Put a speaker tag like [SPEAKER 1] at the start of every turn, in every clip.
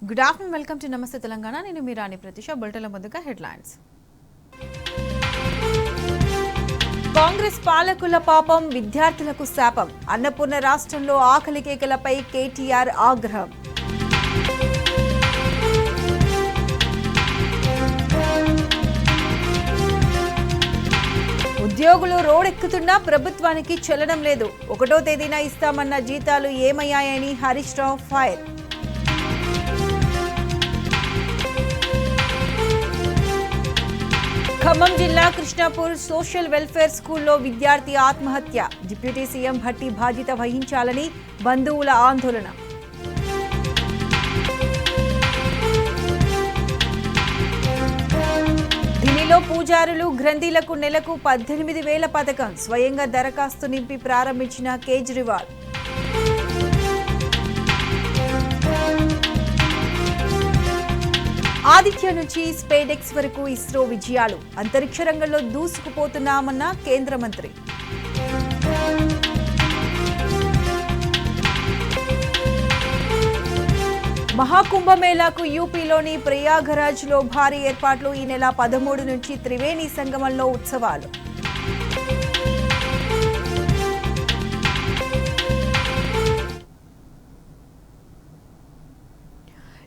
[SPEAKER 1] Good afternoon, welcome to నమస్తే తెలంగాణ. నేను మీ రాణి ప్రతిష. బులెటిన్ల ముందుగా హెడ్లైన్స్. కాంగ్రెస్ పాలకుల పాపం, విద్యార్థులకు శాపం. అన్నపూర్ణ రాష్ట్రంలో ఆకలి కేకలపై కేటీఆర్ ఆగ్రహం. ఉద్యోగులు రోడెక్కుతున్నా ప్రభుత్వానికి చెల్లడం లేదు. 1వ తేదీన ఇస్తామన్న జీతాలు ఏమయ్యాయని హరీష్ రావు ఫైర్. ఖమ్మం జిల్లా కృష్ణాపూర్ సోషల్ వెల్ఫేర్ స్కూల్లో విద్యార్థి ఆత్మహత్య. డిప్యూటీ సీఎం భట్టి బాధ్యత వహించాలని బంధువుల ఆందోళన. ఢిల్లీలో పూజారులు, గ్రంథీలకు నెలకు 18,000 పథకం. స్వయంగా దరఖాస్తు నింపి ప్రారంభించిన కేజ్రీవాల్. ఆదిత్య నుంచి స్పేడెక్స్ వరకు ఇస్రో విజయాలు. అంతరిక్ష రంగంలో దూసుకుపోతున్నామన్న కేంద్ర మంత్రి. మహాకుంభమేళాకు యూపీలోని ప్రయాగరాజ్లో భారీ ఏర్పాట్లు. ఈ నెల 13 నుంచి త్రివేణి సంగమంలో ఉత్సవాలు.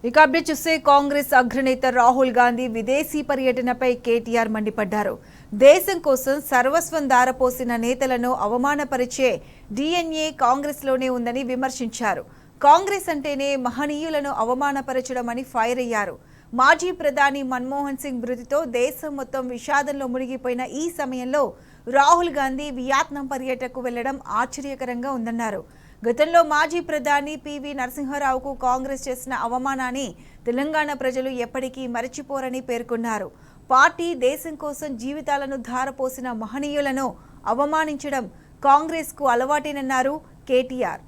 [SPEAKER 1] ఇక అప్డేట్ చూస్తే కాంగ్రెస్ అగ్రనేత రాహుల్ గాంధీ విదేశీ పర్యటనపై కేటీఆర్ మండిపడ్డారు. దేశం కోసం సర్వస్వం దారపోసిన నేతలను అవమానపరిచే డిఎన్ఏ కాంగ్రెస్లోనే ఉందని విమర్శించారు. కాంగ్రెస్ అంటేనే మహనీయులను అవమానపరచడం అని ఫైర్ అయ్యారు. మాజీ ప్రధాని మన్మోహన్ సింగ్ మృతితో దేశం మొత్తం విషాదంలో మునిగిపోయిన ఈ సమయంలో రాహుల్ గాంధీ వియత్నాం పర్యటనకు వెళ్లడం ఆశ్చర్యకరంగా ఉందన్నారు. గతంలో మాజీ ప్రధాని పివి నరసింహారావుకు కాంగ్రెస్ చేసిన అవమానాన్ని తెలంగాణ ప్రజలు ఎప్పటికీ మరచిపోరని పేర్కొన్నారు. పార్టీ దేశం కోసం జీవితాలను ధారపోసిన మహనీయులను అవమానించడం కాంగ్రెస్కు అలవాటేనన్నారు కేటీఆర్.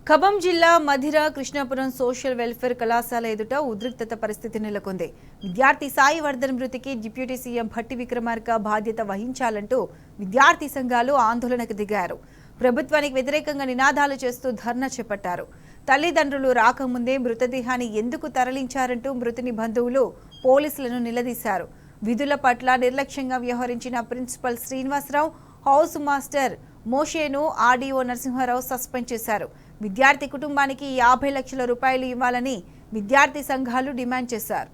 [SPEAKER 1] ఖమ్మం జిల్లా మధిర కృష్ణాపురం సోషల్ వెల్ఫేర్ కళాశాల ఎదుట ఉద్రిక్తత పరిస్థితి నెలకొంది. విద్యార్థి సాయి వర్ధన్ మృతికి డిప్యూటీ సీఎం భట్టి విక్రమార్క బాధ్యత వహించాలంటూ విద్యార్థి సంఘాలు ఆందోళనకు దిగారు. ప్రభుత్వానికి వ్యతిరేకంగా నినాదాలు చేస్తూ ధర్నా చేపట్టారు. తల్లిదండ్రులు రాకముందే మృతదేహాన్ని ఎందుకు తరలించారంటూ మృతుని బంధువులు పోలీసులను నిలదీశారు. విధుల పట్ల నిర్లక్ష్యంగా వ్యవహరించిన ప్రిన్సిపల్ శ్రీనివాసరావు, హౌస్ మాస్టర్ మోషేను ఆర్డీఓ నరసింహారావు సస్పెండ్ చేశారు. విద్యార్థి కుటుంబానికి 50 లక్షల రూపాయలు ఇవ్వాలని విద్యార్థి సంఘాలు డిమాండ్ చేశారు.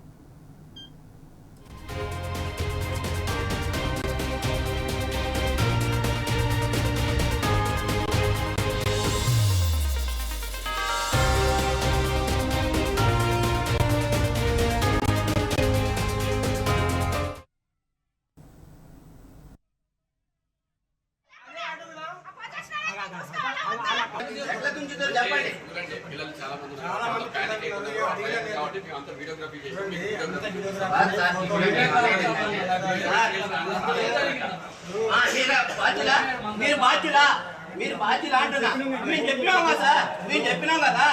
[SPEAKER 2] మీరు బాధ్యులా అంటున్నా మేము చెప్పినాం కదా సార్, మేము చెప్పినాం కదా.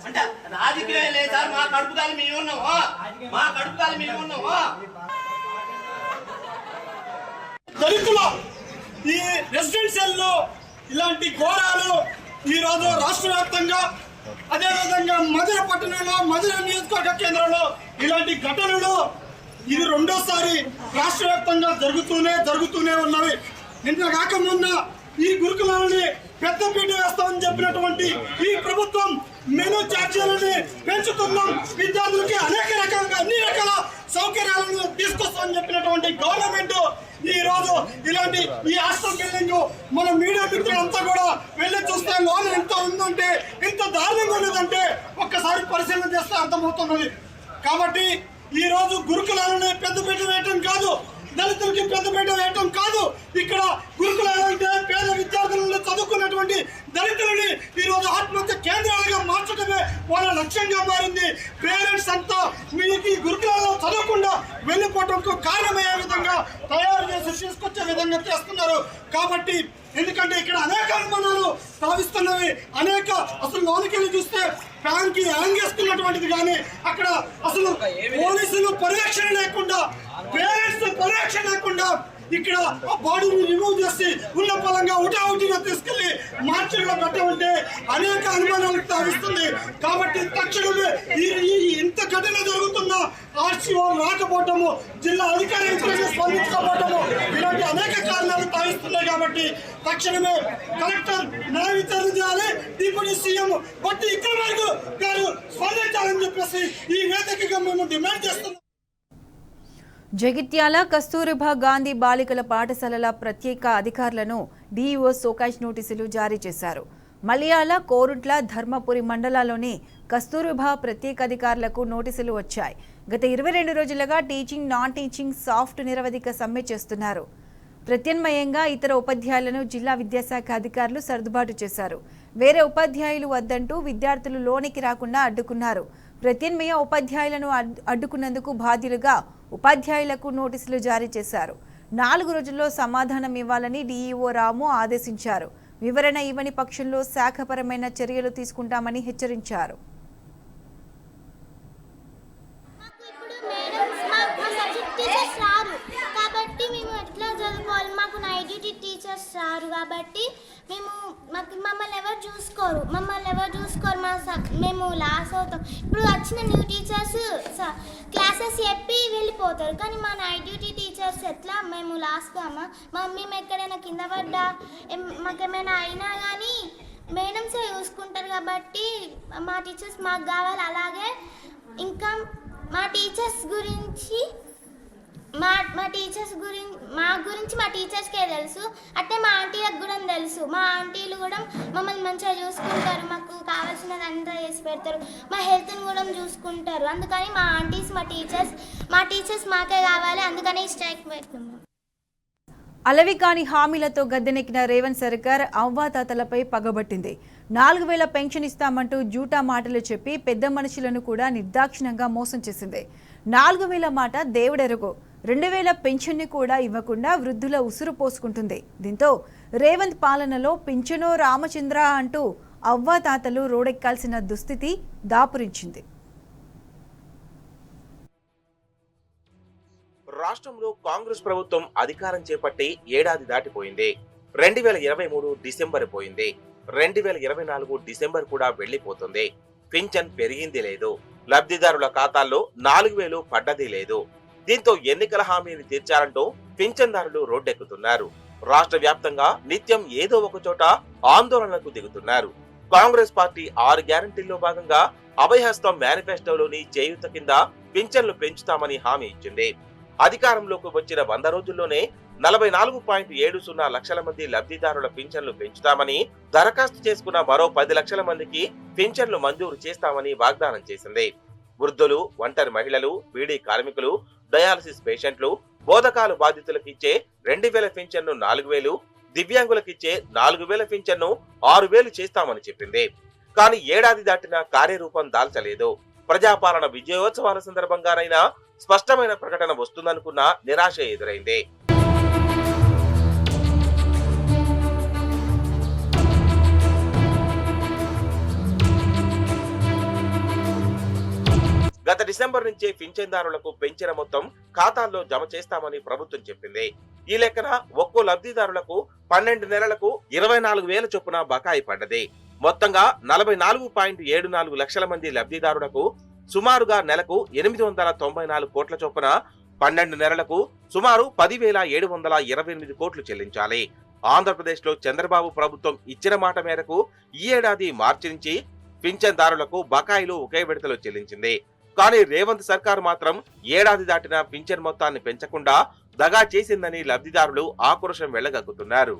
[SPEAKER 2] అంటే రాజకీయం లేదు సార్, మా కడుపుదాలు మేము ఉన్నాము, మా కడుపుదాలు మేము ఉన్నాము.
[SPEAKER 3] దళితులు ఈ రెసిడెన్షియల్ లో ఇలాంటి ఘోరాలు ఈ రోజు రాష్ట్ర వ్యాప్తంగా, అదేవిధంగా మధుర పట్టణంలో, మధుర నియోజకవర్గ కేంద్రంలో ఇలాంటి ఘటనలు ఇది రెండోసారి రాష్ట్ర వ్యాప్తంగా జరుగుతూనే ఉన్నవి. నిన్న కాకమున్న ఈ గురుకులాలని పెద్దపీట వేస్తామని చెప్పినటువంటి ఈ ప్రభుత్వం మెనూ ఛార్జీలని పెంచుతున్నాం, విద్యార్థులకి అనేక రకాలుగా అన్ని రకాల సౌకర్యాలను తీసుకొస్తామని చెప్పినటువంటి గవర్నమెంట్ ఈ రోజు ఇలాంటి ఈ హాస్టల్ బిల్డింగ్ మన మీడియా మిత్రులంతా కూడా వెళ్ళి చూస్తే లోన్ ఎంత ఉందంటే, ఎంత దారుణంగా ఉన్నదంటే ఒక్కసారి పరిశీలన చేస్తే అర్థమవుతున్నది. కాబట్టి ఈ రోజు గురుకులాలని పెద్దపీట వేయటం కాదు, దళితులకి పెద్దపీట వేయటం కాదు, ఇక్కడ గురుకులాల ఉన్నటువంటి దళితులని ఈరోజు ఆత్మహత్య కేంద్రాలుగా మార్చడమే వాళ్ళ లక్ష్యంగా మారింది. పేరెంట్స్ అంతా మీకు గురుకులాల్లో చదవకుండా వెళ్ళిపోవడంకు కారణమయ్యే విధంగా తయారు చేసి తీసుకొచ్చే విధంగా చేస్తున్నారు. కాబట్టి ఎందుకంటే ఇక్కడ అనేక అనుమానాలు సాధిస్తున్నవి, అనేక అసలు లోనికి వెళ్ళి చూస్తే ఫ్యాన్కి యాంగేసుకున్నటువంటిది కానీ అక్కడ అసలు పోలీసులు పర్యవేక్షణ లేకుండా, పేరెంట్స్ పర్యవేక్షణ లేకుండా ఇక్కడ ఆ బాడీని రిమూవ్ చేసి ఉన్న పరంగా ఉటావుటిగా తీసుకెళ్లి మార్చిలో పెట్టమంటే అనేక అనుమానాలకు తావిస్తుంది. కాబట్టి తక్షణమే ఇంత ఘటన జరుగుతున్నా ఆర్సీఓ రాకపోవటము, జిల్లా అధికారులు స్పందించకపోవటము ఇలాంటి అనేక కారణాలు తావిస్తున్నాయి. కాబట్టి తక్షణమే కలెక్టర్ న్యాయ విచారణ చేయాలి, డిప్యూటీ సీఎం బట్టి విక్రమార్క గారు స్పందించాలని చెప్పేసి ఈ వేదికగా మేము డిమాండ్ చేస్తున్నాం.
[SPEAKER 1] జగిత్యాల కస్తూరిబా గాంధీ బాలికల పాఠశాలల ప్రత్యేక అధికారులను డీఈఓ సోకాష్ నోటీసులు జారీ చేశారు. మలయాళ, కోరుట్ల, ధర్మపురి మండలాల్లోని కస్తూరిబా ప్రత్యేక అధికారులకు నోటీసులు వచ్చాయి. గత 22 రోజులుగా టీచింగ్, నాన్ టీచింగ్, సాఫ్ట్ నిరవధిక సమ్మె చేస్తున్నారు. ప్రత్యామ్నాయంగా ఇతర ఉపాధ్యాయులను జిల్లా విద్యాశాఖ అధికారులు సర్దుబాటు చేశారు. వేరే ఉపాధ్యాయులు వద్దంటూ విద్యార్థులు లోనికి రాకుండా అడ్డుకున్నారు. ప్రత్యామ్నాయ ఉపాధ్యాయులను అడ్డుకున్నందుకు బాధ్యులుగా ఉపాధ్యాయులకు నోటీసులు జారీ చేశారు. 4 రోజుల్లో సమాధానం ఇవ్వాలని డీఈఓ రాము ఆదేశించారు. వివరణ ఇవ్వని పక్షంలో శాఖపరమైన చర్యలు తీసుకుంటామని హెచ్చరించారు.
[SPEAKER 4] కాబట్టి మేము ఎట్లా చదువుకోవాలి, మాకు నైట్ డ్యూటీ టీచర్స్ రారు కాబట్టి మమ్మల్ని ఎవరు చూసుకోరు, మేము లాస్ అవుతాం. ఇప్పుడు వచ్చిన న్యూ టీచర్స్ క్లాసెస్ చెప్పి వెళ్ళిపోతారు, కానీ మా నైట్ డ్యూటీ టీచర్స్ ఎట్లా మేము లాస్ కామా? మేము ఎక్కడైనా కింద పడ్డా మాకేమైనా అయినా కానీ మేడమ్సే చూసుకుంటారు. కాబట్టి మా టీచర్స్ మాకు కావాలి. అలాగే ఇంకా మా టీచర్స్ గురించి మా టీచర్స్కే తెలుసు, అంటే మా ఆంటీలకు కూడా తెలుసు. మా ఆంటీలు కూడా మమ్మల్ని మంచిగా చూసుకుంటారు, మాకు కావాల్సినది అంతా చేసి పెడతారు, మా హెల్త్ని కూడా చూసుకుంటారు. అందుకని మా ఆంటీస్ మా టీచర్స్ మాకే కావాలి, అందుకని స్ట్రైక్ పెడుతున్నాం.
[SPEAKER 1] అలవికాని హామీలతో గద్దెనెక్కిన రేవంత్ సర్కార్ అవ్వాతాతలపై పగబట్టింది. 4000 పెన్షన్ ఇస్తామంటూ జూటా మాటలు చెప్పి పెద్ద మనుషులను కూడా నిర్దాక్షిణ్యంగా మోసం చేసింది. 4000 మాట దేవుడెరుగు, 2000 పెన్షన్ని కూడా ఇవ్వకుండా వృద్ధుల ఉసురు పోసుకుంటుంది. దీంతో రేవంత్ పాలనలో పింఛనో రామచంద్ర అంటూ అవ్వాతాతలు రోడెక్కాల్సిన దుస్థితి దాపురించింది.
[SPEAKER 5] రాష్ట్రంలో కాంగ్రెస్ ప్రభుత్వం అధికారం చేపట్టి ఏడాది దాటిపోయింది. 2023 డిసెంబర్ పోయింది, 2024 డిసెంబర్ కూడా వెళ్లిపోతుంది. పింఛన్ పెరిగింది లేదు, లబ్ధిదారుల ఖాతాల్లో 4000 పడ్డది లేదు. దీంతో ఎన్నికల హామీని తీర్చారంటూ పింఛన్దారులు రోడ్డెక్కుతున్నారు. రాష్ట్ర వ్యాప్తంగా నిత్యం ఏదో ఒక చోట ఆందోళనకు దిగుతున్నారు. కాంగ్రెస్ పార్టీ 6 గ్యారంటీల్లో భాగంగా అభయహస్తం మేనిఫెస్టోలోని చేయూత కింద పింఛన్లు పెంచుతామని హామీ ఇచ్చింది. అధికారంలోకి వచ్చిన 100 రోజుల్లోనే 44.70 లక్షల మంది లబ్ధిదారుల పింఛన్లు పెంచుతామని, దరఖాస్తు చేసుకున్న మరో 10 లక్షల మందికి పింఛన్లు మంజూరు చేస్తామని వాగ్దానం చేసింది. వృద్ధులు, ఒంటరి మహిళలు, బీడీ కార్మికులు, డయాలసిస్ పేషెంట్లు, బోధకాలు బాధితులకు ఇచ్చే 2000 పింఛన్ను 4000, దివ్యాంగులకిచ్చే 4000 పింఛన్ను 6000 చేస్తామని చెప్పింది. కానీ ఏడాది దాటినా కార్యరూపం దాల్చలేదు. ప్రజాపాలన విజయోత్సవాల సందర్భంగానైనా స్పష్టమైన ప్రకటన వస్తుందనుకున్న నిరాశ ఎదురైంది. గత డిసెంబర్ నుంచే పింఛన్దారులకు పెంచిన మొత్తం ఖాతాల్లో జమ చేస్తామని ప్రభుత్వం చెప్పింది. ఈ లెక్కన ఒక్కో లబ్ధిదారులకు 12 నెలలకు 24,000 చొప్పున బకాయి పడ్డది. మొత్తంగా 44.74 లక్షల మంది లబ్ధిదారులకు సుమారుగా నెలకు 894 కోట్ల చొప్పున 12 నెలలకు సుమారు 10,728 కోట్లు చెల్లించాలి. ఆంధ్రప్రదేశ్ లో చంద్రబాబు ప్రభుత్వం ఇచ్చిన మాట మేరకు ఈ ఏడాది మార్చి నుంచి పింఛన్దారులకు బకాయిలు ఒకే విడతలో చెల్లించింది. కానీ రేవంత్ సర్కారు మాత్రం ఏడాది దాటిన పింఛన్ మొత్తాన్ని పెంచకుండా దగా చేసిందని లబ్ధిదారులు ఆక్రోశం వెళ్లగక్కుతున్నారు.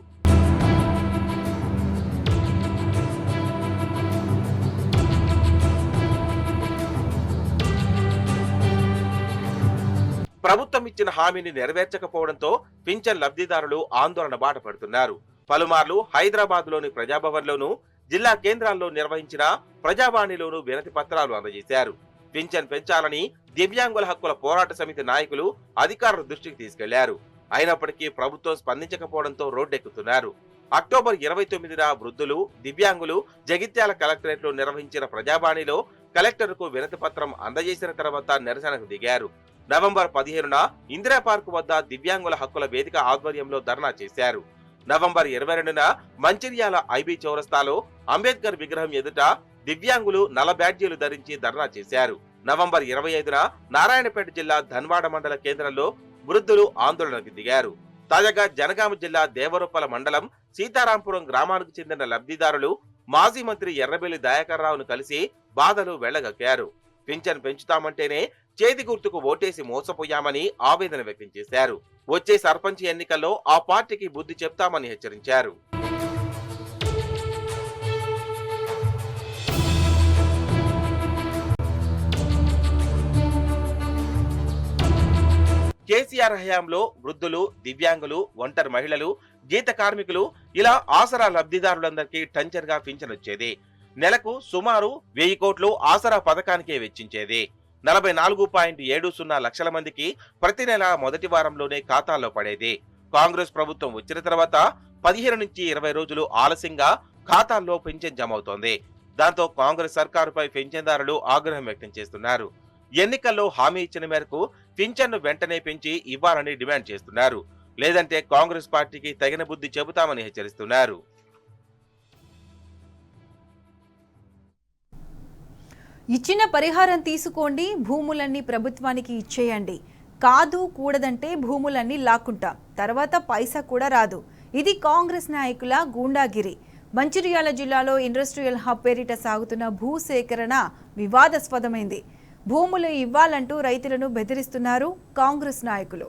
[SPEAKER 5] ప్రభుత్వం ఇచ్చిన హామీని నెరవేర్చకపోవడంతో పింఛన్ లబ్ధిదారులు ఆందోళన బాట పడుతున్నారు. పలుమార్లు హైదరాబాద్లోని ప్రజాభవన్లోను, జిల్లా కేంద్రాల్లో నిర్వహించిన ప్రజావాణిలోనూ వినతి పత్రాలు అందజేశారు. పింఛన్ పెంచాలని దివ్యాంగుల హక్కుల పోరాట సమితి నాయకులు అధికారుల దృష్టికి తీసుకెళ్లారు. అయినప్పటికీ ప్రభుత్వం స్పందించకపోవడంతో రోడ్డెక్కుతున్నారు. అక్టోబర్ 29న వృద్ధులు, దివ్యాంగులు జగిత్యాల కలెక్టరేట్ లో నిర్వహించిన ప్రజావాణిలో కలెక్టర్కు వినతి పత్రం అందజేసిన తర్వాత నిరసనకు దిగారు. నవంబర్ 15న ఇందిరా పార్క్ వద్ద దివ్యాంగుల హక్కుల వేదిక ఆధ్వర్యంలో ధర్నా చేశారు. నవంబర్ 22న మంచిర్యాల ఐబీ చౌరస్తాలో అంబేద్కర్ విగ్రహం ఎదుట దివ్యాంగులు నల్ల బ్యాడ్జీలు ధరించి ధర్నా చేశారు. నవంబర్ 25న నారాయణపేట జిల్లా ధన్వాడ మండల కేంద్రంలో వృద్ధులు ఆందోళనకు దిగారు. తాజాగా జనగామ జిల్లా దేవరొప్పల మండలం సీతారాంపురం గ్రామానికి చెందిన లబ్ధిదారులు మాజీ మంత్రి ఎర్రబెల్లి దయాకర్ రావును కలిసి బాధలు వెళ్లగక్కారు. పింఛన్ పెంచుతామంటేనే చేతి గుర్తుకు ఓటేసి మోసపోయామని ఆవేదన వ్యక్తం చేశారు. వచ్చే సర్పంచ్ ఎన్నికల్లో ఆ పార్టీకి బుద్ధి చెప్తామని హెచ్చరించారు. కేసీఆర్ హయాంలో వృద్ధులు, దివ్యాంగులు, ఒంటరి మహిళలు, గీత కార్మికులు ఇలా ఆసరా లబ్ధిదారులందరికీ టంచర్ గా పింఛన్ వచ్చేది. నెలకు సుమారు 1000 కోట్లు ఆసరా పథకానికే వెచ్చించేది. 44.70 లక్షల మందికి ప్రతి నెల మొదటి వారంలోనే ఖాతాల్లో పడేది. కాంగ్రెస్ ప్రభుత్వం వచ్చిన తర్వాత 15 నుంచి 20 రోజులు ఆలస్యంగా ఖాతాల్లో పింఛన్ జమ అవుతోంది. దాంతో కాంగ్రెస్ సర్కారుపై పింఛన్దారులు ఆగ్రహం వ్యక్తం చేస్తున్నారు. ఎన్నికల్లో హామీ ఇచ్చిన మేరకు పింఛన్ను వెంటనే పెంచి ఇవ్వాలని డిమాండ్ చేస్తున్నారు. లేదంటే కాంగ్రెస్ పార్టీకి తగిన బుద్ధి చెబుతామని హెచ్చరిస్తున్నారు.
[SPEAKER 1] ఇచ్చిన పరిహారం తీసుకోండి, భూములన్నీ ప్రభుత్వానికి ఇచ్చేయండి. కాదు కూడదంటే భూములన్నీ లాక్కుంటాం, తర్వాత పైసా కూడా రాదు. ఇది కాంగ్రెస్ నాయకుల గూండాగిరి. మంచిర్యాల జిల్లాలో ఇండస్ట్రియల్ హబ్ పేరిట సాగుతున్న భూసేకరణ వివాదాస్పదమైంది. భూములు ఇవ్వాలంటూ రైతులను బెదిరిస్తున్నారు కాంగ్రెస్ నాయకులు.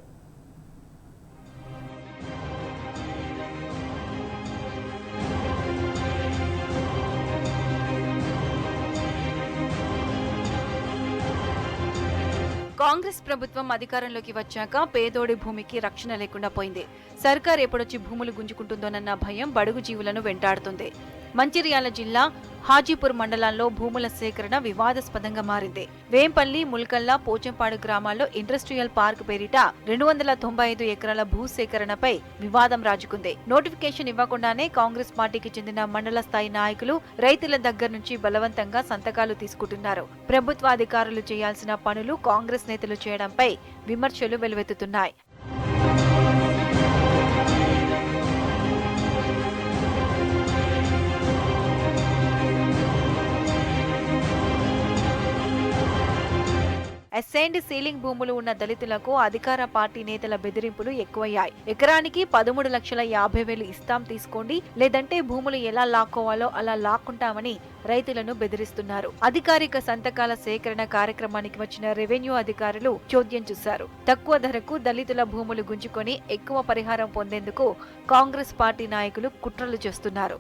[SPEAKER 1] కాంగ్రెస్ ప్రభుత్వం అధికారంలోకి వచ్చాక పేదోడి భూమికి రక్షణ లేకుండా పోయింది. సర్కార్ ఎప్పుడొచ్చి భూములు గుంజుకుంటుందోనన్న భయం బడుగు జీవులను వెంటాడుతుంది. మంచిర్యాల జిల్లా హాజీపూర్ మండలంలో భూముల సేకరణ వివాదాస్పదంగా మారింది. వేంపల్లి, ముల్కల్లా, పోచంపాడు గ్రామాల్లో ఇండస్ట్రియల్ పార్క్ పేరిట 295 ఎకరాల భూ సేకరణపై వివాదం రాజుకుంది. నోటిఫికేషన్ ఇవ్వకుండానే కాంగ్రెస్ పార్టీకి చెందిన మండల స్థాయి నాయకులు రైతుల దగ్గర నుంచి బలవంతంగా సంతకాలు తీసుకుంటున్నారు. ప్రభుత్వ అధికారులు చేయాల్సిన పనులు కాంగ్రెస్ నేతలు చేయడంపై విమర్శలు వెలువెత్తుతున్నాయి. అసైన్డ్ సీలింగ్ భూములు ఉన్న దళితులకు అధికార పార్టీ నేతల బెదిరింపులు ఎక్కువయ్యాయి. ఎకరానికి 13,50,000 ఇస్తాం తీసుకోండి, లేదంటే భూములు ఎలా లాక్కోవాలో అలా లాక్కుంటామని రైతులను బెదిరిస్తున్నారు. అధికారిక సంతకాల సేకరణ కార్యక్రమానికి వచ్చిన రెవెన్యూ అధికారులు చోద్యం చూశారు. తక్కువ ధరకు దళితుల భూములు గుంజుకొని ఎక్కువ పరిహారం పొందేందుకు కాంగ్రెస్ పార్టీ నాయకులు కుట్రలు చేస్తున్నారు.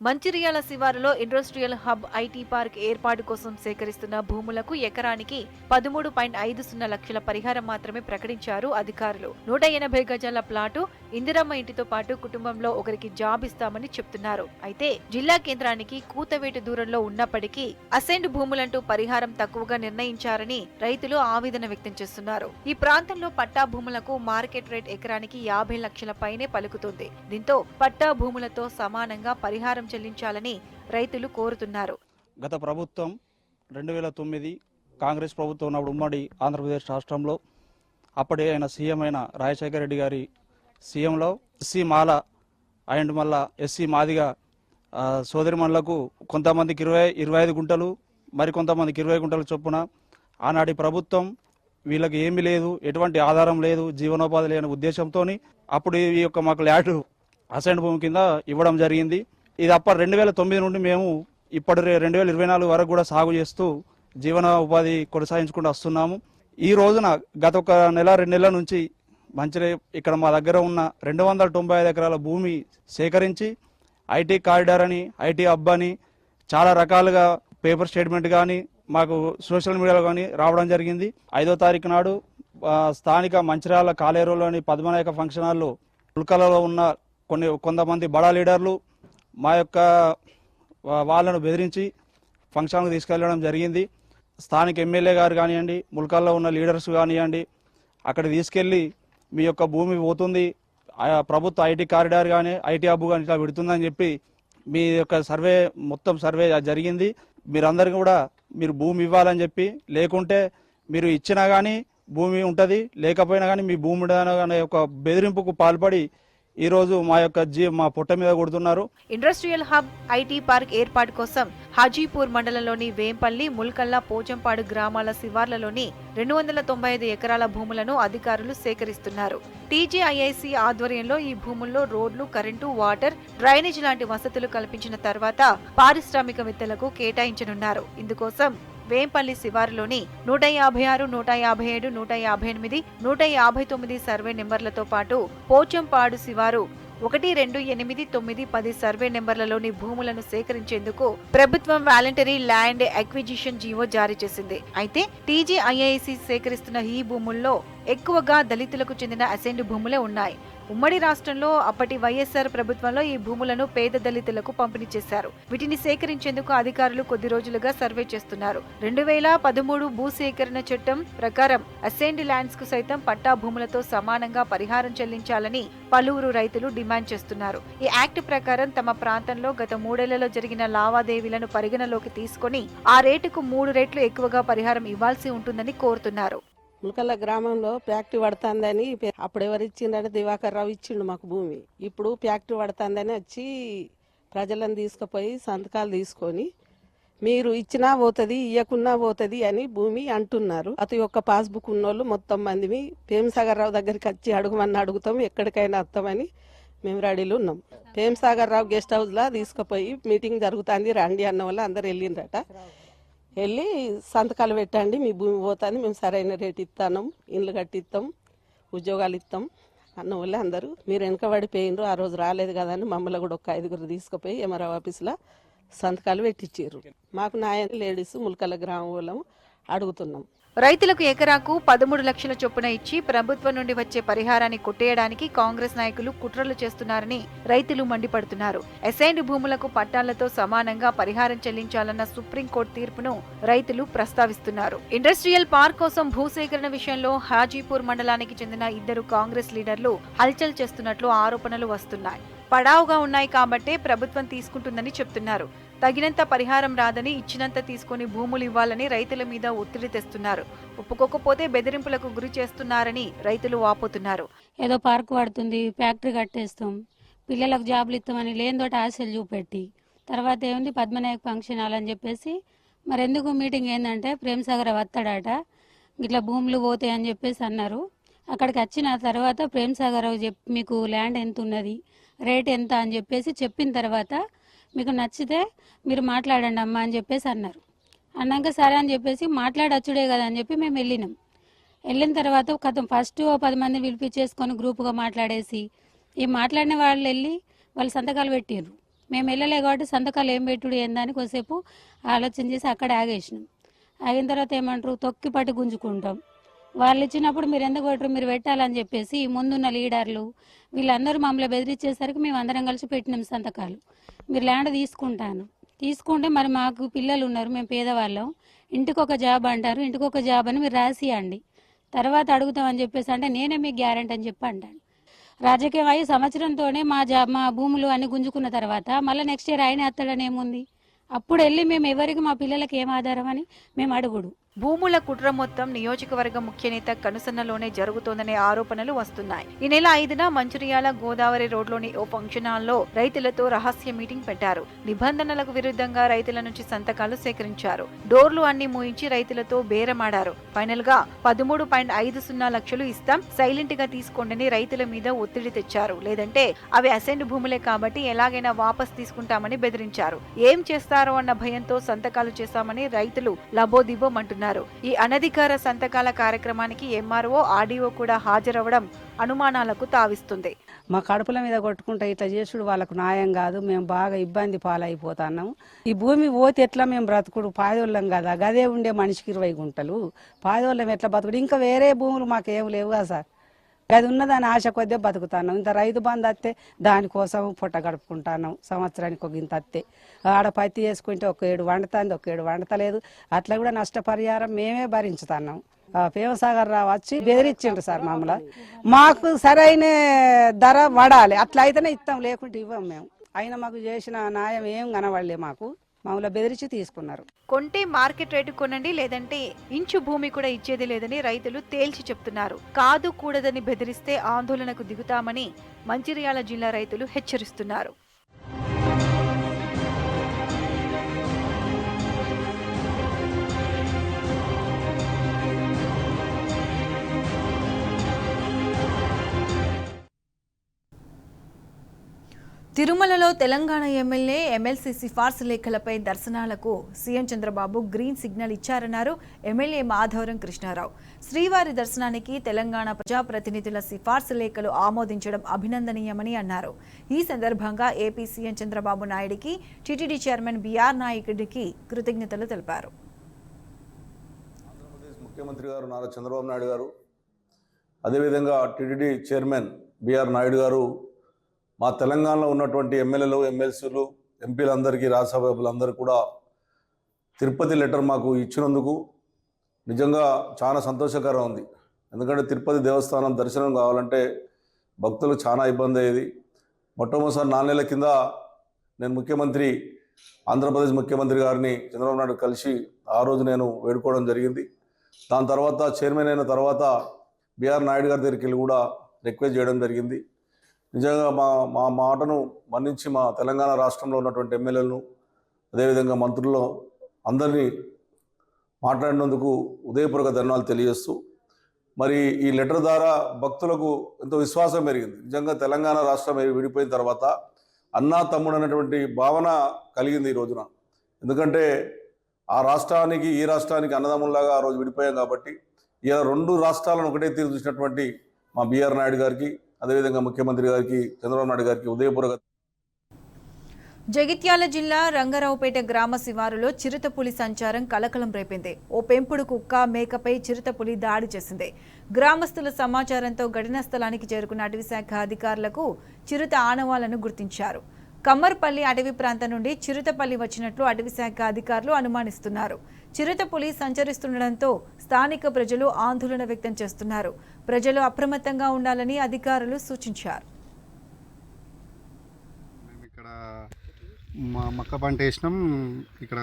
[SPEAKER 1] మంచిర్యాల శివారులో ఇండస్ట్రియల్ హబ్ ఐటీ పార్క్ ఏర్పాటు కోసం సేకరిస్తున్న భూములకు ఎకరానికి 13.50 లక్షల పరిహారం మాత్రమే ప్రకటించారు అధికారులు. 180 గజాల ప్లాటు, ఇందిరమ్మ ఇంటితో పాటు కుటుంబంలో ఒకరికి జాబ్ ఇస్తామని చెప్తున్నారు. అయితే జిల్లా కేంద్రానికి కూతవేటు దూరంలో ఉన్నప్పటికీ అసైన్డ్ భూములంటూ పరిహారం తక్కువగా నిర్ణయించారని రైతులు ఆవేదన వ్యక్తం చేస్తున్నారు. ఈ ప్రాంతంలో పట్టా భూములకు మార్కెట్ రేట్ ఎకరానికి 50 లక్షల పైనే పలుకుతుంది. దీంతో పట్టా భూములతో సమానంగా పరిహారం చెల్లించాలని రైతులు కోరుతున్నారు.
[SPEAKER 6] గత ప్రభుత్వం 2009 కాంగ్రెస్ ప్రభుత్వం ఉన్నప్పుడు ఉమ్మడి ఆంధ్రప్రదేశ్ రాష్ట్రంలో అప్పటి ఆయన సీఎం అయిన రాజశేఖర రెడ్డి గారి సీఎంలో ఎస్సీ మాల అండ్ మళ్ళా ఎస్సీ మాదిగా సోదరిమణులకు కొంతమందికి 25 గుంటలు, మరికొంతమందికి 20 గుంటలు చొప్పున ఆనాటి ప్రభుత్వం వీళ్ళకి ఏమీ లేదు, ఎటువంటి ఆధారం లేదు, జీవనోపాధి లేని ఉద్దేశంతో అప్పుడు ఈ యొక్క మాకు ల్యాండ్ అసైన్డ్ భూమి కింద ఇవ్వడం జరిగింది. ఇది అప్పటి 2009 నుండి మేము ఇప్పటి 2024 వరకు కూడా సాగు చేస్తూ జీవన ఉపాధి కొనసాగించుకుంటూ వస్తున్నాము. ఈ రోజున గత 1 నెల 2 నెలల నుంచి ఇక్కడ మా దగ్గర ఉన్న 295 ఎకరాల భూమి సేకరించి ఐటీ కారిడార్ అని, ఐటీ హబ్ అని, చాలా రకాలుగా పేపర్ స్టేట్మెంట్ కానీ మాకు సోషల్ మీడియాలో కానీ రావడం జరిగింది. 5వ తారీఖు నాడు స్థానిక మంచిర్యాల కాలేరులోని పద్మనాయక ఫంక్షన్ హాల్లో ముల్కలలో ఉన్న కొంతమంది బడా లీడర్లు మా యొక్క వాళ్ళను బెదిరించి ఫంక్షన్కు తీసుకెళ్లడం జరిగింది. స్థానిక ఎమ్మెల్యే గారు కానివ్వండి, ముల్కల్లో ఉన్న లీడర్స్ కానివ్వండి, అక్కడ తీసుకెళ్లి మీ యొక్క భూమి పోతుంది, ప్రభుత్వ ఐటీ కారిడార్ కానీ ఐటీ హబ్ కానీ ఇట్లా పెడుతుందని చెప్పి మీ యొక్క మొత్తం సర్వే జరిగింది. మీరందరికీ కూడా మీరు భూమి ఇవ్వాలని చెప్పి, లేకుంటే మీరు ఇచ్చినా కానీ భూమి ఉంటుంది, లేకపోయినా కానీ మీ భూమి అనే ఒక బెదిరింపుకు పాల్పడి ఈరోజు మా పొట్ట మీద కొడుతున్నారు.
[SPEAKER 1] ఇండస్ట్రియల్ హబ్ ఐటీ పార్క్ ఏర్పాటు కోసం హాజీపూర్ మండలంలోని వేంపల్లి, ముల్కల్లా, పోచంపాడు గ్రామాల శివార్లలోని 295 ఎకరాల భూములను అధికారులు సేకరిస్తున్నారు. టీజీఐఐసి ఆధ్వర్యంలో ఈ భూముల్లో రోడ్లు, కరెంటు, వాటర్, డ్రైనేజ్ లాంటి వసతులు కల్పించిన తర్వాత పారిశ్రామికవేత్తలకు కేటాయించనున్నారు. ఇందుకోసం వేంపల్లి శివారులోని 156, 157, 158, 159 సర్వే నెంబర్లతో పాటు పోచంపాడు శివారు 1, 2, 8, 9, 10 సర్వే నెంబర్లలోని భూములను సేకరించేందుకు ప్రభుత్వం వాలంటరీ ల్యాండ్ అక్విజిషన్ జీవో జారీ చేసింది. అయితే టీజీఐఐసి సేకరిస్తున్న ఈ భూముల్లో ఎక్కువగా దళితులకు చెందిన అసైన్డ్ భూములే ఉన్నాయి. ఉమ్మడి రాష్ట్రంలో అప్పటి వైఎస్ఆర్ ప్రభుత్వంలో ఈ భూములను పేద దళితులకు పంపిణీ చేశారు. వీటిని సేకరించేందుకు అధికారులు కొద్ది రోజులుగా సర్వే చేస్తున్నారు. 2013 భూసేకరణ చట్టం ప్రకారం అసైన్డ్ ల్యాండ్స్ కు సైతం పట్టా భూములతో సమానంగా పరిహారం చెల్లించాలని పలువురు రైతులు డిమాండ్ చేస్తున్నారు. ఈ యాక్ట్ ప్రకారం తమ ప్రాంతంలో గత 3 ఏళ్లలో జరిగిన లావాదేవీలను పరిగణలోకి తీసుకుని ఆ రేటుకు 3 రెట్లు ఎక్కువగా పరిహారం ఇవ్వాల్సి ఉంటుందని కోరుతున్నారు.
[SPEAKER 7] ముల్కల్ల గ్రామంలో ఫ్యాక్టరీ పడుతుందని అప్పుడు ఎవరు ఇచ్చిందంటే దివాకర్ రావు ఇచ్చిండు మాకు భూమి. ఇప్పుడు ఫ్యాక్టరీ పడుతుందని వచ్చి ప్రజలను తీసుకుపోయి సంతకాలు తీసుకొని మీరు ఇచ్చినా పోతుంది, ఇయ్యకున్నా పోతుంది అని భూమి అంటున్నారు. అతి ఒక్క పాస్బుక్ ఉన్నోళ్ళు మొత్తం మందిని ప్రేమసాగర్ రావు దగ్గరికి వచ్చి అడుగుమని అడుగుతాం, ఎక్కడికైనా వస్తామని మేము రెడీలు ఉన్నాం. ప్రేమసాగర్ రావు గెస్ట్ హౌస్ లా తీసుకుపోయి మీటింగ్ జరుగుతుంది రండి అన్న వాళ్ళు అందరు వెళ్ళిండ్రట. వెళ్ళి సంతకాలు పెట్టండి, మీ భూమి పోతుంది, మేము సరైన రేటు ఇస్తాం, ఇండ్లు కట్టిస్తాం, ఉద్యోగాలు ఇస్తాం అన్న వాళ్ళు అందరూ మీరు వెనకబడిపోయినరు, ఆ రోజు రాలేదు కదా అని మమ్మల్ని కూడా ఒక 5గురు తీసుకుపోయి ఎంఆర్ఓ ఆఫీసులో సంతకాలు పెట్టించారు. మాకు న్యాయం లేడీస్ ముల్కల గ్రామం వాళ్ళం అడుగుతున్నాం.
[SPEAKER 1] రైతులకు ఎకరాకు 13 లక్షల చొప్పున ఇచ్చి ప్రభుత్వం నుండి వచ్చే పరిహారాన్ని కొట్టేయడానికి కాంగ్రెస్ నాయకులు కుట్రలు చేస్తున్నారని రైతులు మండిపడుతున్నారు. అసైన్డ్ భూములకు పట్టాలతో సమానంగా పరిహారం చెల్లించాలన్న సుప్రీంకోర్టు తీర్పును రైతులు ప్రస్తావిస్తున్నారు. ఇండస్ట్రియల్ పార్క్ కోసం భూసేకరణ విషయంలో హాజీపూర్ మండలానికి చెందిన 2 కాంగ్రెస్ లీడర్లు హల్చల్ చేస్తున్నట్లు ఆరోపణలు వస్తున్నాయి. పడావుగా ఉన్నాయి కాబట్టే ప్రభుత్వం తీసుకుంటుందని చెప్తున్నారు. తగినంత పరిహారం రాదని, ఇచ్చినంత తీసుకుని భూములు ఇవ్వాలని రైతుల మీద ఒత్తిడి తెస్తున్నారు. ఒప్పుకోకపోతే బెదిరింపులకు గురి చేస్తున్నారని రైతులు వాపోతున్నారు.
[SPEAKER 8] ఏదో పార్క్ పడుతుంది, ఫ్యాక్టరీ కట్టేస్తాం, పిల్లలకు జాబులు ఇస్తామని లేనిదోటి ఆశలు చూపెట్టి తర్వాత ఏముంది పద్మనాయక ఫంక్షన్ హాల్ అని చెప్పేసి మరెందుకు మీటింగ్ ఏంటంటే ప్రేమసాగర్ వస్తాడట, ఇట్లా భూములు పోతాయి అని చెప్పేసి అన్నారు. అక్కడికి వచ్చిన తర్వాత ప్రేమసాగర్ మీకు ల్యాండ్ ఎంత ఉన్నది, రేట్ ఎంత అని చెప్పేసి చెప్పిన తర్వాత మీకు నచ్చితే మీరు మాట్లాడండి అమ్మా అని చెప్పేసి అన్నారు. అన్నాక సరే అని చెప్పేసి మాట్లాడచ్చుడే కదా అని చెప్పి మేము వెళ్ళినాం. వెళ్ళిన తర్వాత ఫస్ట్ 10 మందిని పిలిపించేసుకొని గ్రూపుగా మాట్లాడేసి ఈ మాట్లాడిన వాళ్ళు వెళ్ళి వాళ్ళు సంతకాలు పెట్టారు. మేము వెళ్ళలే కాబట్టి సంతకాలు ఏం పెట్టుడు ఏందని కొద్దిసేపు ఆలోచన చేసి అక్కడ ఆగేసినాం. ఆగిన తర్వాత ఏమంటారు, తొక్కి పట్టి గుంజుకుంటాం. వాళ్ళు ఇచ్చినప్పుడు మీరు ఎందుకు పెట్టరు, మీరు పెట్టాలని చెప్పేసి ముందున్న లీడర్లు వీళ్ళందరూ మమ్మల్ని బెదిరించేసరికి మేము అందరం కలిసి పెట్టినాం సంతకాలు. మీరు ల్యాండ్ తీసుకుంటే మరి మాకు పిల్లలు ఉన్నారు, మేము పేదవాళ్ళం, ఇంటికి ఒక జాబ్ అంటారు, ఇంటికి ఒక జాబ్ అని మీరు రాసియండి, తర్వాత అడుగుతామని చెప్పేసి అంటే నేనే మీకు గ్యారెంటీ అని చెప్పి అంటాను. రాజకీయం అయ్యి సంవత్సరంతోనే మా భూములు అన్ని గుంజుకున్న తర్వాత మళ్ళీ నెక్స్ట్ ఇయర్ ఆయన ఎత్తడని ఏముంది, అప్పుడు వెళ్ళి మేము ఎవరికి మా పిల్లలకి ఏం ఆధారం అని మేము అడుగుడు.
[SPEAKER 1] భూముల కుట్ర మొత్తం నియోజకవర్గ ముఖ్యనేత కనుసన్నలోనే జరుగుతోందనే ఆరోపణలు వస్తున్నాయి. ఈ నెల 5న మంచిర్యాల గోదావరి రోడ్లోని ఓ ఫంక్షన్ హాల్లో రైతులతో రహస్య మీటింగ్ పెట్టారు. నిబంధనలకు విరుద్ధంగా రైతుల నుంచి సంతకాలు సేకరించారు. డోర్లు అన్ని మూయించి రైతులతో బేరమాడారు. ఫైనల్ గా 13.50 లక్షలు ఇస్తాం, సైలెంట్ గా తీసుకోండి రైతుల మీద ఒత్తిడి తెచ్చారు. లేదంటే అవి అసైన్డ్ భూములే కాబట్టి ఎలాగైనా వాపస్ తీసుకుంటామని బెదిరించారు. ఏం చేస్తారో అన్న భయంతో సంతకాలు చేశామని రైతులు లబోదిబోమంటున్నారు. ఈ అనధికార సంతకాల కార్యక్రమానికి ఎంఆర్ఓ, ఆర్డీఓ కూడా హాజరవడం అనుమానాలకు తావిస్తుంది.
[SPEAKER 7] మా కడుపుల మీద కొట్టుకుంటే ఇట్లా చేసుడు వాళ్ళకు న్యాయం కాదు. మేము బాగా ఇబ్బంది పాలైపోతున్నాం. ఈ భూమి పోతే ఎట్లా మేము బ్రతుకుడు? పాదోళ్ళం కదా, గదే ఉండే మనిషికి 20 గుంటలు. పాదోళ్ళం ఎట్లా బతుకుడు? ఇంకా వేరే భూములు మాకేం లేవు కదా సార్. అది ఉన్నదాని ఆశ కొద్దే బతుకుతున్నాం. ఇంత రైతు బంధు వస్తే దానికోసం పొట్ట గడుపుకుంటున్నాం. సంవత్సరానికి ఒక ఇంత వస్తే ఆడ పత్తి వేసుకుంటే ఒక 7 వండుతుంది, ఒక 7 వండతలేదు. అట్లా కూడా నష్టపరిహారం మేమే భరించుతున్నాం. ప్రేమసాగర్ రావు వచ్చి బెదిరించిండ్రు సార్ మమ్మల్ని. మాకు సరైన ధర పడాలి, అట్లా అయితేనే ఇస్తాం, లేకుంటే ఇవ్వం మేము. అయినా మాకు చేసిన న్యాయం ఏం కనబడలే. మాకు మమ్మల్ని బెదిరించి తీసుకున్నారు.
[SPEAKER 1] కొంటే మార్కెట్ రేటు కొనండి, లేదంటే ఇంచు భూమి కూడా ఇచ్చేది లేదని రైతులు తేల్చి చెప్తున్నారు. కాదు కూడదని బెదిరిస్తే ఆందోళనకు దిగుతామని మంచిర్యాల జిల్లా రైతులు హెచ్చరిస్తున్నారు. తిరుమలలో తెలంగాణ ఎమ్మెల్యే ఎమ్మెల్సీ సిఫార్సు లేఖలపై దర్శనాలకు సీఎం చంద్రబాబు గ్రీన్ సిగ్నల్ ఇచ్చారన్నారు ఎమ్మెల్యే మాధవరం కృష్ణారావు. శ్రీవారి దర్శనానికి తెలంగాణ ప్రజాప్రతినిధుల సిఫార్సు లేఖలు ఆమోదించడం అభినందనీయమని అన్నారు. ఈ సందర్భంగా ఏపీ సీఎం చంద్రబాబు నాయుడికి టీటీడీ చైర్మన్ బీఆర్ నాయుడికి కృతజ్ఞతలు తెలిపారు.
[SPEAKER 9] ఆంధ్రప్రదేశ్ ముఖ్యమంత్రి గారు నారా చంద్రబాబు నాయుడు గారు, అదేవిధంగా టీటీడీ చైర్మన్ బీఆర్ నాయుడు గారు మా తెలంగాణలో ఉన్నటువంటి ఎమ్మెల్యేలు, ఎమ్మెల్సీలు, ఎంపీలందరికీ, రాజ్యసభ్యులందరూ కూడా తిరుపతి లెటర్ మాకు ఇచ్చినందుకు నిజంగా చాలా సంతోషకరం ఉంది. ఎందుకంటే తిరుపతి దేవస్థానం దర్శనం కావాలంటే భక్తులకు చాలా ఇబ్బంది అయ్యేది. మొట్టమొదటిసారి 4 నెలల కింద నేను ఆంధ్రప్రదేశ్ ముఖ్యమంత్రి గారిని చంద్రబాబు నాయుడు కలిసి ఆ రోజు నేను వేడుకోవడం జరిగింది. దాని తర్వాత చైర్మన్ అయిన తర్వాత బీఆర్ నాయుడు గారి దగ్గరికి వెళ్ళి కూడా రిక్వెస్ట్ చేయడం జరిగింది. నిజంగా మా మాటను మన్నించి మా తెలంగాణ రాష్ట్రంలో ఉన్నటువంటి ఎమ్మెల్యేలను, అదేవిధంగా మంత్రులు అందరినీ మాట్లాడినందుకు ఉదయపూర్వక ధన్యవాదాలు తెలియజేస్తూ, మరి ఈ లెటర్ ద్వారా భక్తులకు ఎంతో విశ్వాసం పెరిగింది. నిజంగా తెలంగాణ రాష్ట్రం విడిపోయిన తర్వాత అన్నా తమ్ముడు అనేటువంటి భావన కలిగింది ఈ రోజున. ఎందుకంటే ఆ రాష్ట్రానికి ఈ రాష్ట్రానికి అన్నదమ్ముల్లాగా ఆ రోజు విడిపోయాం కాబట్టి ఇలా 2 రాష్ట్రాలను ఒకటే తీరు చూసినటువంటి మా బీఆర్ నాయుడు గారికి, అదేవిధంగా ముఖ్యమంత్రి గారికి, చంద్రబాబు నాయుడు గారికి ఉదయపూర్వక.
[SPEAKER 1] జగిత్యాల జిల్లా రంగారావుపేట గ్రామ శివారులో చిరుతపులి సంచారం కలకలం రేపింది. ఓ పెంపుడు కుక్క మేకపై చిరుతపులి దాడి చేసింది. గ్రామస్తుల సమాచారంతో ఘటనా స్థలానికి చేరుకున్న అటవీశాఖ అధికారులకు చిరుత ఆనవాలను గుర్తించారు. కమ్మర్పల్లి అటవీ ప్రాంతం నుండి చిరుతపల్లి వచ్చినట్లు అటవీశాఖ అధికారులు అనుమానిస్తున్నారు. చిరుతపులి సంచరిస్తుండటంతో స్థానిక ప్రజలు ఆందోళన వ్యక్తం చేస్తున్నారు. ప్రజలు అప్రమత్తంగా ఉండాలని అధికారులు సూచించారు.
[SPEAKER 10] ఇక్కడ మా మక్క పంట వేసినాం. ఇక్కడ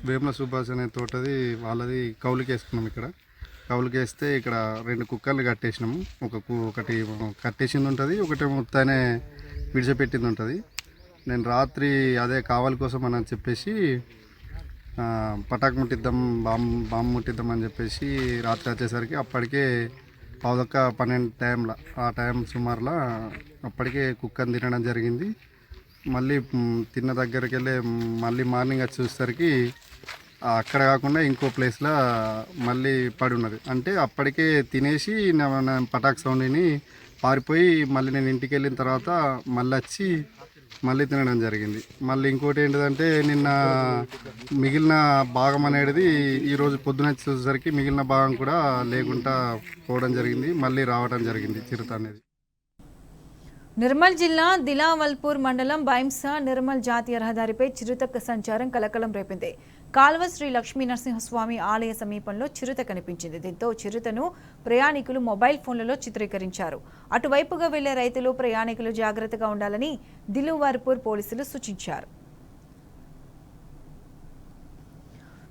[SPEAKER 10] వేముల సుభాష్ అనే తోటది వాళ్ళది కౌలుకి వేసుకున్నాం. ఇక్కడ కౌలుకి వేస్తే ఇక్కడ 2 కుక్కర్లు కట్టేసినాము. ఒకటి కట్టేసింది ఉంటుంది, ఒకటి మొత్తానే విడిచిపెట్టింది ఉంటుంది. నేను రాత్రి అదే కావాలి కోసం అని చెప్పేసి పటాకు ముట్టిద్దాం, బాంబు ముట్టిద్దాం అని చెప్పేసి రాత్రి వచ్చేసరికి అప్పటికే 11:12 టైంలో, ఆ టైం సుమారులో అప్పటికే కుక్కని తినడం జరిగింది. మళ్ళీ తిన్న దగ్గరికి వెళ్ళి మళ్ళీ మార్నింగ్ వచ్చి చూసేసరికి అక్కడ కాకుండా ఇంకో ప్లేస్లో మళ్ళీ పడి ఉన్నది. అంటే అప్పటికే తినేసి పటాక్ సౌండ్ని పారిపోయి మళ్ళీ నేను ఇంటికి వెళ్ళిన తర్వాత మళ్ళీ వచ్చి మళ్ళీ తినడం జరిగింది. మళ్ళీ ఇంకోటి ఏంటిదంటే నిన్న మిగిలిన భాగం అనేది ఈరోజు పొద్దున చూసేసరికి మిగిలిన భాగం కూడా లేకుండా పోవడం జరిగింది. మళ్ళీ రావడం జరిగింది చిరుత అనేది.
[SPEAKER 1] నిర్మల్ జిల్లా దిలావల్పూర్ మండలం బైంసా నిర్మల్ జాతీయ రహదారిపై చిరుత సంచారం కలకలం రేపింది. కాల్వ శ్రీ లక్ష్మీ నరసింహస్వామి ఆలయ సమీపంలో చిరుత కనిపించింది. దీంతో చిరుతను ప్రయాణికులు మొబైల్ ఫోన్లలో చిత్రీకరించారు. అటువైపుగా వెళ్లే రైతులు, ప్రయాణికులు జాగ్రత్తగా ఉండాలని దిలావల్పూర్ పోలీసులు సూచించారు.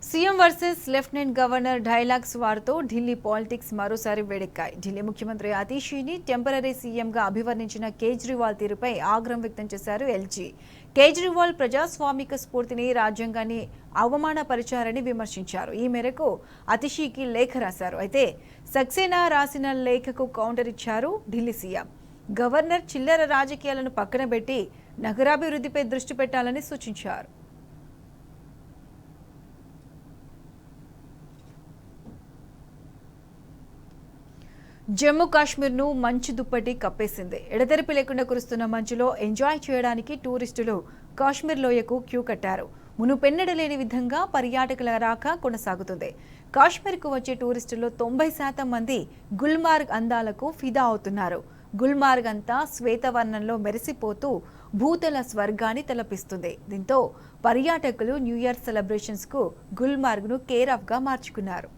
[SPEAKER 1] CM versus lieutenant governor dialogues వారితో ఢిల్లీ పాలిటిక్స్ మరోసారి వేడెక్కాయి. ఢిల్లీ ముఖ్యమంత్రి అతీషీని టెంపరరీ సీఎంగా అభివర్ణించిన కేజ్రీవాల్ తీరుపై ఆగ్రహం వ్యక్తం చేశారు ఎల్జీ. కేజ్రీవాల్ ప్రజాస్వామిక స్ఫూర్తిని, రాజ్యాంగాన్ని అవమానపరిచారని విమర్శించారు. ఈ మేరకు అతిషీకి లేఖ రాశారు. అయితే సక్సేనా రాసిన లేఖకు కౌంటర్ ఇచ్చారు ఢిల్లీ సీఎం. గవర్నర్ చిల్లర రాజకీయాలను పక్కన పెట్టి నగరాభివృద్ధిపై దృష్టి పెట్టాలని సూచించారు. జమ్మూ కాశ్మీర్ను మంచు దుప్పటి కప్పేసింది. ఎడతెరిపి లేకుండా కురుస్తున్న మంచులో ఎంజాయ్ చేయడానికి టూరిస్టులు కాశ్మీర్ లోయకు క్యూ కట్టారు. మునుపెన్నడలేని విధంగా పర్యాటకుల రాక కొనసాగుతుంది. కాశ్మీర్కు వచ్చే టూరిస్టుల్లో 90% మంది గుల్మార్గ్ అందాలకు ఫిదా అవుతున్నారు. గుల్మార్గ్ అంతా శ్వేతవర్ణంలో మెరిసిపోతూ భూతల స్వర్గాన్ని తలపిస్తుంది. దీంతో పర్యాటకులు న్యూ ఇయర్ సెలబ్రేషన్స్ కు గుల్మార్గ్ను కేర్ ఆఫ్ గా మార్చుకున్నారు.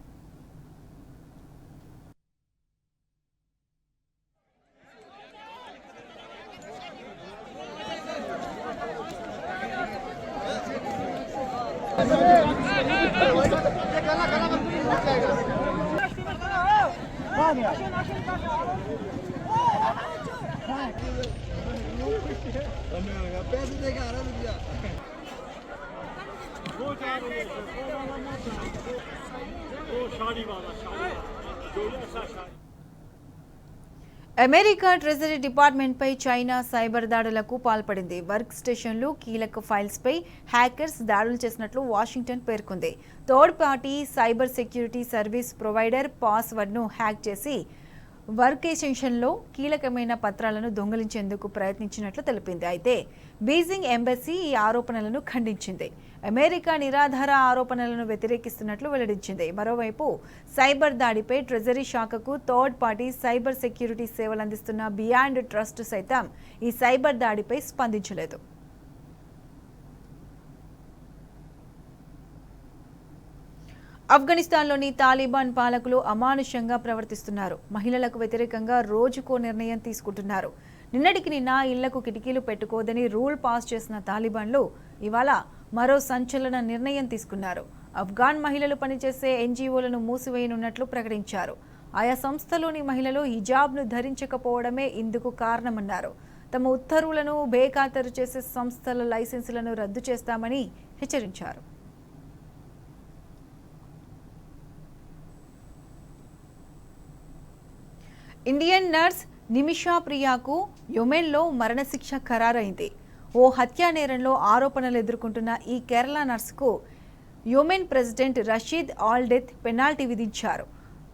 [SPEAKER 1] అమెరికా ట్రెజరీ డిపార్ట్మెంట్ పై చైనా సైబర్ దాడులకు పాల్పడింది. వర్క్ స్టేషన్లు, కీలక ఫైల్స్ పై హ్యాకర్స్ దాడులు చేసినట్లు వాషింగ్టన్ పేర్కొంది. Third party cyber security service provider పాస్వర్డ్ను హ్యాక్ చేసి వర్క్ స్టేషన్లో కీలకమైన పత్రాలను దొంగిలించేందుకు ప్రయత్నించినట్లు తెలిపింది. అయితే బీజింగ్ ఎంబసీ ఈ ఆరోపణలను ఖండించింది. అమెరికా నిరాధార ఆరోపణలను వ్యతిరేకిస్తున్నట్లు వెల్లడించింది. మరోవైపు సైబర్ దాడిపై ట్రెజరీ శాఖకు థర్డ్ పార్టీ సైబర్ సెక్యూరిటీ సేవలు అందిస్తున్న బియాండ్ ట్రస్ట్ సైతం ఈ సైబర్ దాడిపై స్పందించలేదు. ఆఫ్ఘనిస్తాన్లోని తాలిబాన్ పాలకులు అమానుషంగా ప్రవర్తిస్తున్నారు. మహిళలకు వ్యతిరేకంగా రోజుకో నిర్ణయం తీసుకుంటున్నారు. నిన్నటికి నిన్న ఇళ్లకు కిటికీలు పెట్టుకోదని రూల్ పాస్ చేసిన తాలిబాన్లు ఇవాళ మరో సంచలన నిర్ణయం తీసుకున్నారు. ఆఫ్ఘాన్ మహిళలు పనిచేసే ఎన్జీఓలను మూసివేయనున్నట్లు ప్రకటించారు. ఆయా సంస్థలోని మహిళలు హిజాబ్ను ధరించకపోవడమే ఇందుకు కారణమన్నారు. తమ ఉత్తర్వులను బేఖాతరు చేసే సంస్థల లైసెన్సులను రద్దు చేస్తామని హెచ్చరించారు. ఇండియన్ నర్స్ నిమిషా ప్రియాకు యెమెన్లో మరణశిక్ష ఖరారైంది. ఓ హత్యా నేరంలో ఆరోపణలు ఎదుర్కొంటున్న ఈ కేరళ నర్సుకు Yemen president Rashad Al death penalty విధించారు.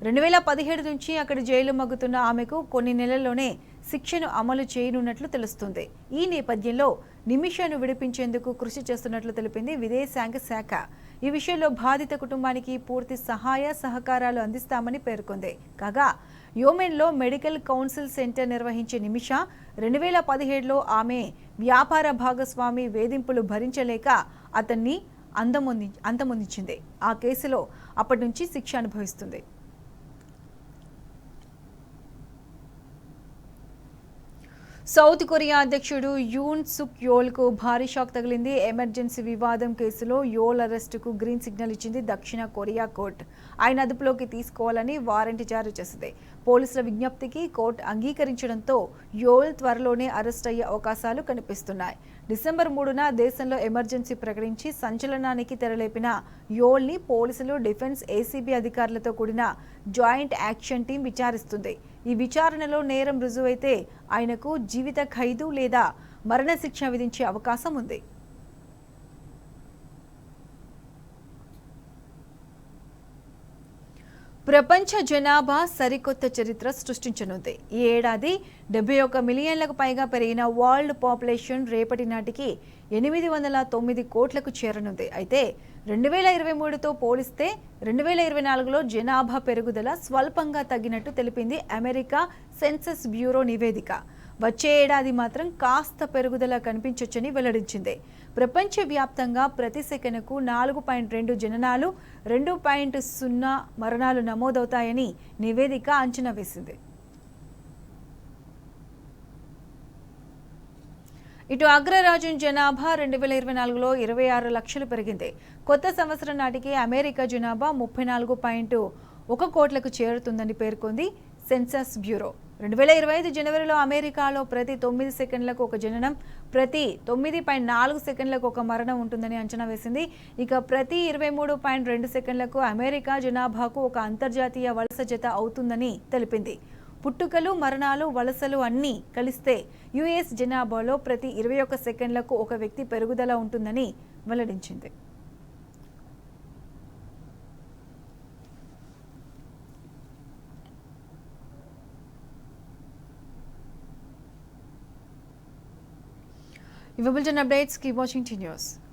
[SPEAKER 1] 2017 నుంచి అక్కడ జైలు మగ్గుతున్న ఆమెకు కొన్ని నెలల్లోనే శిక్షను అమలు చేయనున్నట్లు తెలుస్తుంది. ఈ నేపథ్యంలో నిమిషాను విడిపించేందుకు కృషి చేస్తున్నట్లు తెలిపింది విదేశాంగ శాఖ. ఈ విషయంలో బాధిత కుటుంబానికి పూర్తి సహాయ సహకారాలు అందిస్తామని పేర్కొంది. కాగా యెమెన్లో మెడికల్ కౌన్సిల్ సెంటర్ నిర్వహించే నిమిషా 2017లో ఆమె వ్యాపార భాగస్వామి వేధింపులు భరించలేక అతన్ని అంతమొందించింది. ఆ కేసులో అప్పటి నుంచి శిక్ష అనుభవిస్తుంది. సౌత్ కొరియా అధ్యక్షుడు యూన్ సుక్ యోల్కు భారీ షాక్ తగిలింది. ఎమర్జెన్సీ వివాదం కేసులో యోల్ అరెస్టుకు గ్రీన్ సిగ్నల్ ఇచ్చింది దక్షిణ కొరియా కోర్టు. ఆయన అదుపులోకి తీసుకోవాలని వారెంట్ జారీ చేసింది. పోలీసుల విజ్ఞప్తికి కోర్టు అంగీకరించడంతో యోల్ త్వరలోనే అరెస్ట్ అయ్యే అవకాశాలు కనిపిస్తున్నాయి. డిసెంబర్ 3న దేశంలో ఎమర్జెన్సీ ప్రకటించి సంచలనానికి తెరలేపిన యోల్ని పోలీసులు, డిఫెన్స్, ఏసీబీ అధికారులతో కూడిన జాయింట్ యాక్షన్ టీం విచారిస్తుంది. ఈ విచారణలో నేరం రుజువైతే ఆయనకు జీవిత ఖైదు లేదా మరణశిక్ష విధించే అవకాశం ఉంది. ప్రపంచ జనాభా సరికొత్త చరిత్ర సృష్టించనుంది. ఈ ఏడాది 71 మిలియన్లకు పైగా పెరిగిన వరల్డ్ పాపులేషన్ రేపటి నాటికి 809 కోట్లకు చేరనుంది. అయితే 2023తో పోలిస్తే 2024లో జనాభా పెరుగుదల స్వల్పంగా తగ్గినట్టు తెలిపింది అమెరికా సెన్సస్ బ్యూరో నివేదిక. వచ్చే ఏడాది మాత్రం కాస్త పెరుగుదల కనిపించొచ్చని వెల్లడించింది. ప్రపంచవ్యాప్తంగా ప్రతి సెకనుకు 4.2 జననాలు, 2.0 మరణాలు నమోదవుతాయని నివేదిక అంచనా వేసింది. ఇటు అగ్రరాజ్యం జనాభా 2024లో 26 లక్షలు పెరిగింది. కొత్త సంవత్సరం నాటికి అమెరికా జనాభా 34.1 కోట్లకు చేరుతుందని పేర్కొంది సెన్సస్ బ్యూరో. 2025 జనవరిలో అమెరికాలో ప్రతి 9 సెకండ్లకు ఒక జననం, ప్రతి 9.4 సెకండ్లకు ఒక మరణం ఉంటుందని అంచనా వేసింది. ఇక ప్రతి 23.2 సెకండ్లకు అమెరికా జనాభాకు ఒక అంతర్జాతీయ వలస జత అవుతుందని తెలిపింది. పుట్టుకలు, మరణాలు, వలసలు అన్నీ కలిస్తే యుఎస్ జనాభాలో ప్రతి 21 సెకండ్లకు ఒక వ్యక్తి పెరుగుదల ఉంటుందని వెల్లడించింది. ఇవి bulletin updates. Keep watching tea news.